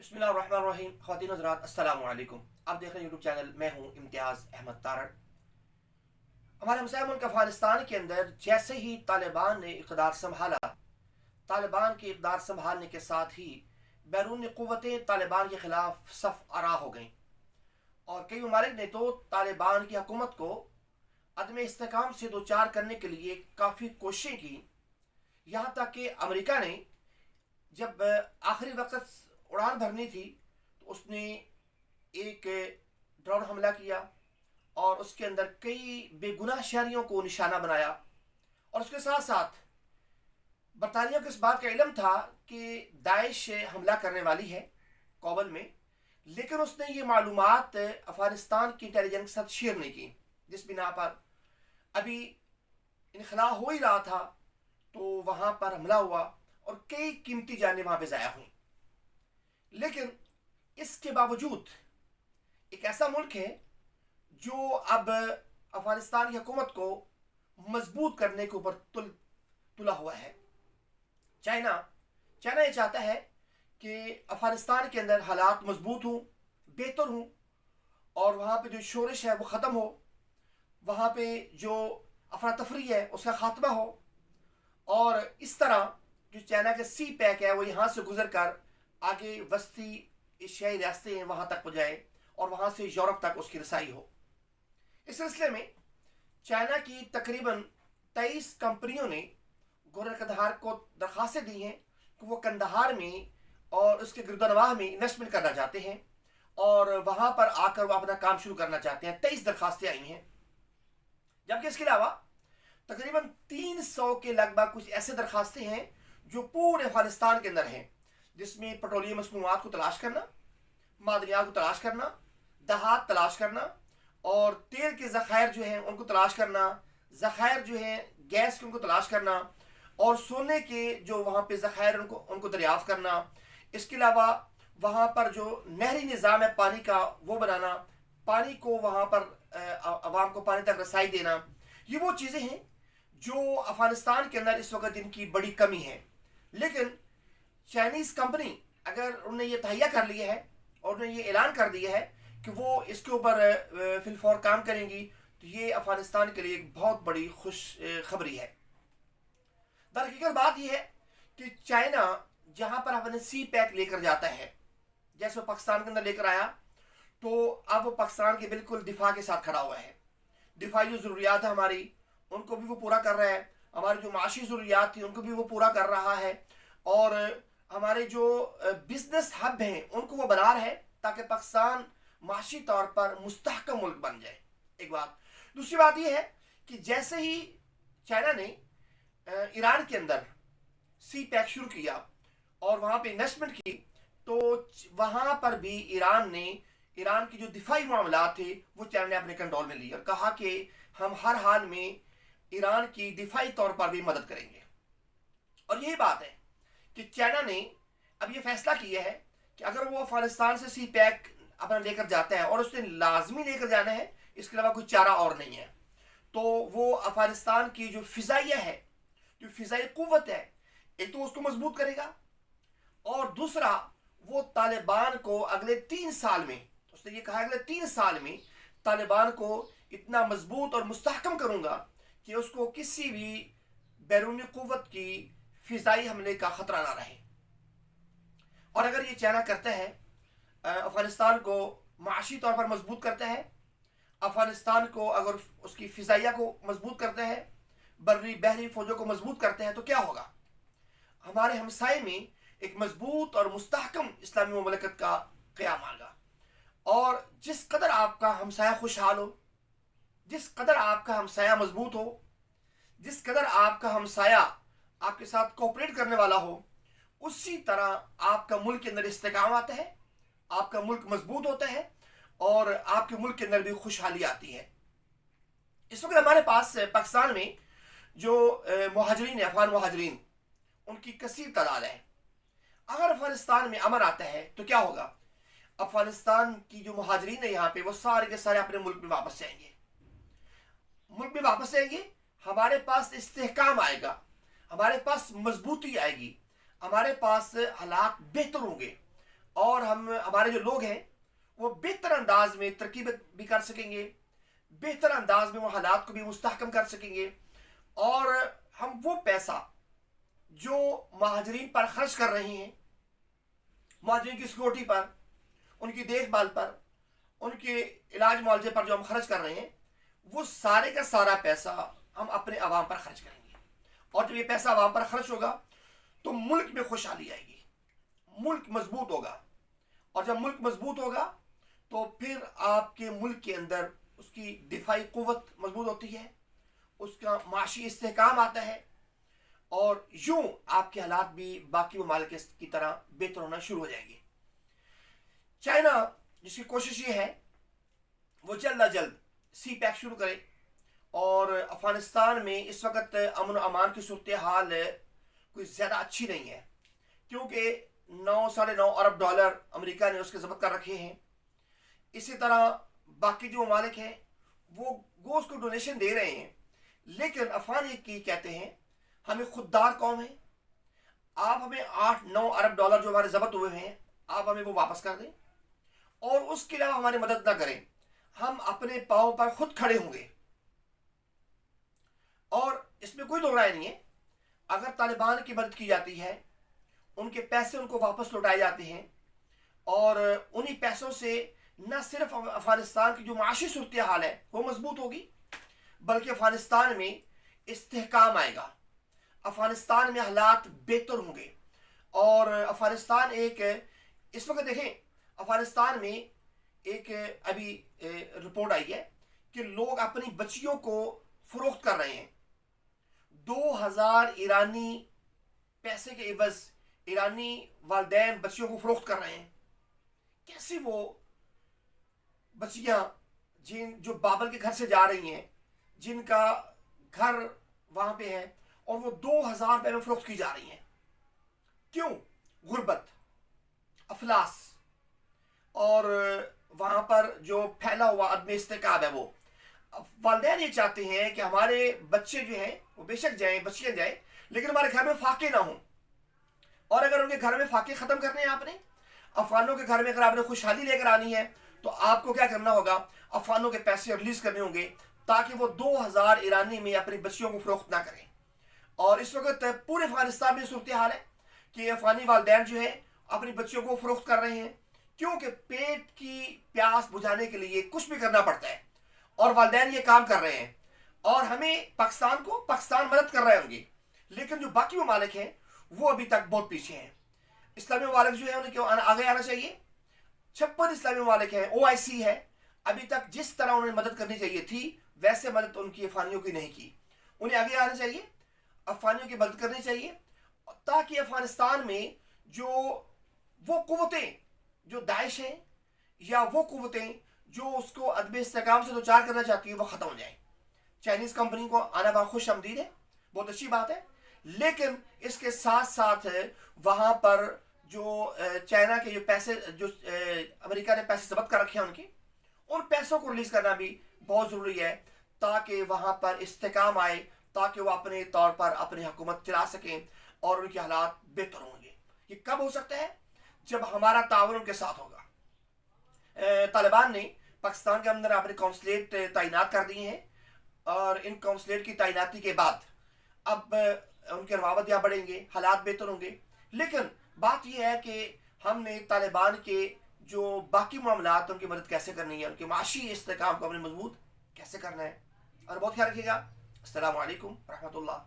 बिस्मिल्लाहिर्रहमानिर्रहीम। ख़वातीन हज़रात अस्सलामु अलैकुम। आप देख रहे हैं यूट्यूब चैनल, मैं हूं इम्तियाज़ अहमद तारड़। हमारे हमसाया मुल्क अफ़गानिस्तान के अंदर जैसे ही तालिबान ने इक़्तिदार संभाला, तालिबान के इक़्तिदार संभालने के साथ ही बैरूनी क़ुव्वतें तालिबान के ख़िलाफ़ सफ़ आरा हो गईं और कई ममालिक ने तो तालिबान की हुकूमत को अदम इस्तेहकाम से दो चार करने के लिए काफ़ी कोशिशें की। यहाँ तक कि अमेरिका ने जब आखिरी वक्त उड़ान भरनी थी तो उसने एक ड्रोन हमला किया और उसके अंदर कई बेगुनाह शहरियों को निशाना बनाया। और उसके साथ साथ बरतानिया को इस बात का इल्म था कि दाइश हमला करने वाली है काबुल में, लेकिन उसने ये मालूमात अफगानिस्तान की इंटेलिजेंस के साथ शेयर नहीं की, जिस बिना पर अभी इनखला हो ही रहा था तो वहाँ पर हमला हुआ और कई कीमती जानें वहाँ पे ज़ाया हुई। लेकिन इसके बावजूद एक ऐसा मुल्क है जो अब अफगानिस्तान की हुकूमत को मजबूत करने के ऊपर तुला हुआ है। चाइना ये चाहता है कि अफगानिस्तान के अंदर हालात मजबूत हों, बेहतर हों और वहाँ पे जो शोरश है वो ख़त्म हो, वहाँ पे जो अफरा तफरी है उसका ख़ात्मा हो और इस तरह जो चाइना के सी पैक है वो यहाँ से गुजर कर आगे वस्ती एशियाई रास्ते हैं वहाँ तक पहुँचाए और वहाँ से यूरोप तक उसकी रसाई हो। इस सिलसिले में चाइना की तकरीबन 23 कंपनियों ने गवर्नर कंदहार को दरख्वास्तें दी हैं कि वो कंदहार में और उसके गिरदनवाह में इन्वेस्टमेंट करना चाहते हैं और वहाँ पर आकर वो अपना काम शुरू करना चाहते हैं। 23 दरख्वास्तें आई हैं, जबकि इसके अलावा तकरीबन 300 के लगभग कुछ ऐसे दरख्वास्तें हैं जो पूरे अफगानिस्तान के अंदर हैं, जिसमें पेट्रोलियम मसनूआत को तलाश करना, मादनियात को तलाश करना, दहात तलाश करना और तेल के ज़खायर जो हैं उनको तलाश करना, ज़खायर जो हैं गैस के उनको तलाश करना और सोने के जो वहाँ पे ज़खायर उनको दरियाफ़्त करना। इसके अलावा वहाँ पर जो नहरी निज़ाम है पानी का वो बनाना, पानी को वहाँ पर आवाम को पानी तक रसाई देना, ये वो चीज़ें हैं जो अफगानिस्तान के अंदर इस वक्त इनकी बड़ी कमी है। लेकिन चाइनीज़ कंपनी अगर उन्होंने ये तहैया कर लिया है और उन्होंने ये ऐलान कर दिया है कि वो इसके ऊपर फिलफौर काम करेंगी, तो ये अफगानिस्तान के लिए एक बहुत बड़ी खुश खबरी है। दरहकीकत बात यह है कि चाइना जहाँ पर अपने सी पैक लेकर जाता है, जैसे वो पाकिस्तान के अंदर लेकर आया, तो अब वो पाकिस्तान के बिल्कुल दिफा के साथ खड़ा हुआ है। दिफाई जो ज़रूरियात है हमारी उनको भी वो पूरा कर रहा है, हमारी जो माशी ज़रूरियात थी उनको भी वो पूरा कर रहा है और हमारे जो बिजनेस हब हैं उनको वो बना रहा है ताकि पाकिस्तान माशी तौर पर मुस्तहकम मुल्क बन जाए। एक बात। दूसरी बात यह है कि जैसे ही चाइना ने ईरान के अंदर सी पैक शुरू किया और वहाँ पे इन्वेस्टमेंट की, तो वहाँ पर भी ईरान की जो दिफाई मामलात थे वो चाइना ने अपने कंट्रोल में ली और कहा कि हम हर हाल में ईरान की दिफाई तौर पर भी मदद करेंगे। और यही बात है कि चाइना ने अब ये फैसला किया है कि अगर वो अफगानिस्तान से सी पैक अपना लेकर जाता है और उसने लाजमी लेकर जाना है, इसके अलावा कोई चारा और नहीं है, तो वो अफगानिस्तान की जो फिजाइया है, जो फिजाई कुव्वत है, एक तो उसको मजबूत करेगा और दूसरा वो तालिबान को अगले 3 साल में, उसने ये कहा अगले 3 साल में तालिबान को इतना मजबूत और मुस्तहकम करूंगा कि उसको किसी भी बैरूनी कुव्वत की फिजाई हमले का खतरा ना रहे। और अगर ये चाइना करता है, अफगानिस्तान को माशी तौर पर मजबूत करता है, अफगानिस्तान को अगर उसकी फिजाइया को मजबूत करता है, बर्री बहरी फौजों को मजबूत करते हैं, तो क्या होगा? हमारे हमसाए में एक मजबूत और मुस्तहकम इस्लामी ममलकत का क़याम आएगा। और जिस कदर आपका हमसाया खुशहाल हो, जिस कदर आपका हमसाया मजबूत हो, जिस कदर आपका हमसाया आपके साथ कोऑपरेट करने वाला हो, उसी तरह आपका मुल्क के अंदर इस्तेकाम आता है, आपका मुल्क मजबूत होता है और आपके मुल्क के अंदर भी खुशहाली आती है। इस वक्त हमारे पास पाकिस्तान में जो मुहाजिरीन है, अफगान मुहाजिरीन, उनकी कसीर तादाद है। अगर अफगानिस्तान में अमन आता है तो क्या होगा? अफगानिस्तान की जो मुहाजिरीन है यहाँ पे, वो सारे के सारे अपने मुल्क में वापस जाएंगे, मुल्क में वापस आएंगे। हमारे पास इस्तेहकाम आएगा, हमारे पास मजबूती आएगी, हमारे पास हालात बेहतर होंगे اور हमारे जो लोग हैं वो बेहतर अंदाज में तरक्की भी कर सकेंगे, बेहतर अंदाज में वो हालात को भी मुस्तहकम कर सकेंगे, और हम वो पैसा जो महाजरीन पर खर्च कर रहे हैं, महाजरीन की सिक्योरिटी पर, उनकी देखभाल पर, उनके इलाज मुआवजे पर जो हम खर्च कर रहे हैं, वो सारे का सारा पैसा हम अपने आवाम पर खर्च करेंगे। और जब ये पैसा आवाम पर खर्च होगा तो मुल्क में खुशहाली आएगी, मुल्क मजबूत होगा, और जब मुल्क मजबूत होगा तो फिर आपके मुल्क के अंदर उसकी दिफाई कुव्वत मजबूत होती है, उसका माशी इस्तेहकाम आता है, और यूं आपके हालात भी बाकी ममालिक की तरह बेहतर होना शुरू हो जाएंगे। चाइना जिसकी कोशिश ये है वो जल्द अज जल्द सी पैक शुरू करे, और अफगानिस्तान में इस वक्त अमन अमान की सूरत हाल कोई ज़्यादा अच्छी नहीं है, क्योंकि 9-9.5 अरब डॉलर अमेरिका ने उसके ज़ब्त कर रखे हैं। इसी तरह बाकी जो ममालिक हैं वो गोश्त को डोनेशन दे रहे हैं, लेकिन अफगान ये की कहते हैं हमें खुददार कौम है, आप हमें 8-9 अरब डॉलर जो हमारे ज़ब्त हुए हैं आप हमें वो वापस कर दें, और उसके अलावा हमारी मदद ना करें, हम अपने पाँव पर खुद खड़े होंगे। और इसमें कोई दो राय नहीं है, अगर तालिबान की मदद की जाती है, उनके पैसे उनको वापस लौटाए जाते हैं, और उन्हीं पैसों से न सिर्फ अफगानिस्तान की जो माशी सूरत हाल है वो मजबूत होगी, बल्कि अफगानिस्तान में इस्तेहकाम आएगा, अफगानिस्तान में हालात बेहतर होंगे। और अफगानिस्तान एक इस वक्त देखें, अफगानिस्तान में एक अभी रिपोर्ट आई है कि लोग अपनी बच्चियों को फरोख्त कर रहे हैं। 2000 ईरानी पैसे के एवज ईरानी वालिदैन बच्चियों को फरोख्त कर रहे हैं। कैसी वो बच्चियां जो बाबल के घर से जा रही हैं, जिनका घर वहां पे है, और वो 2000 रुपये में फरोख्त की जा रही हैं। क्यों? गुर्बत, अफलास, और वहां पर जो फैला हुआ अदम इस्तेकाब है। वो वालिदैन ये चाहते हैं कि हमारे बच्चे जो हैं वो बेशक जाएं, बच्चियां जाएं, लेकिन हमारे घर में फाके ना हों। और अगर उनके घर में फाके ख़त्म करने हैं आपने, अफगानों के घर में अगर आपने खुशहाली लेकर आनी है, तो आपको क्या करना होगा, अफगानों के पैसे रिलीज करने होंगे, ताकि वो 2000 ईरानी में अपनी बच्चियों को फरोख्त ना करें। और इस वक्त पूरे अफगानिस्तान में सूरत हाल है कि अफगानी वालिदैन जो है अपनी बच्चियों को फरोख्त कर रहे हैं, क्योंकि पेट की प्यास बुझाने के लिए कुछ भी करना पड़ता है, और वालिदैन ये काम कर रहे हैं। और हमें पाकिस्तान मदद कर रहे होंगे, लेकिन जो बाकी ममालिक हैं वो अभी तक बहुत पीछे हैं। इस्लामी ममालिक जो है उन्हें क्यों आगे आना चाहिए। 56 इस्लामी ममालिक हैं, OIC है, अभी तक जिस तरह उन्हें मदद करनी चाहिए थी वैसे मदद उनकी अफगानियों की नहीं की। उन्हें आगे आना चाहिए, अफगानियों की मदद करनी चाहिए, ताकि अफगानिस्तान में जो वो कुव्वतें जो दाइश है, या वो कुव्वतें जो उसको अदम इस्तेहकाम से दो चार करना चाहती है, वो ख़त्म हो जाए। चाइनीज़ कंपनी को आना बहुत खुश आमदीद है, बहुत अच्छी बात है, लेकिन इसके साथ साथ वहाँ पर जो चाइना के जो पैसे जो अमेरिका ने पैसे जब्त कर रखे हैं उन पैसों को रिलीज़ करना भी बहुत ज़रूरी है, ताकि वहाँ पर इस्तेहकाम आए, ताकि वो अपने तौर पर अपनी हुकूमत चला सकें और उनके हालात बेहतर होंगे। ये कब हो सकता है? जब हमारा ताउन उनके साथ होगा। तालिबान ने पाकिस्तान के अंदर अपने कौंसलेट तैनात कर दिए हैं, और इन कौंसलेट की तैनाती के बाद अब उनके रवावत यहाँ बढ़ेंगे, हालात बेहतर होंगे। लेकिन बात यह है कि हमने तालिबान के जो बाकी मामलात उनकी मदद कैसे करनी है, उनके माशी इस्तेहकाम को हमने मजबूत कैसे करना है। और बहुत ख्याल रखिएगा। अस्सलामु अलैकुम रहमतुल्लाह।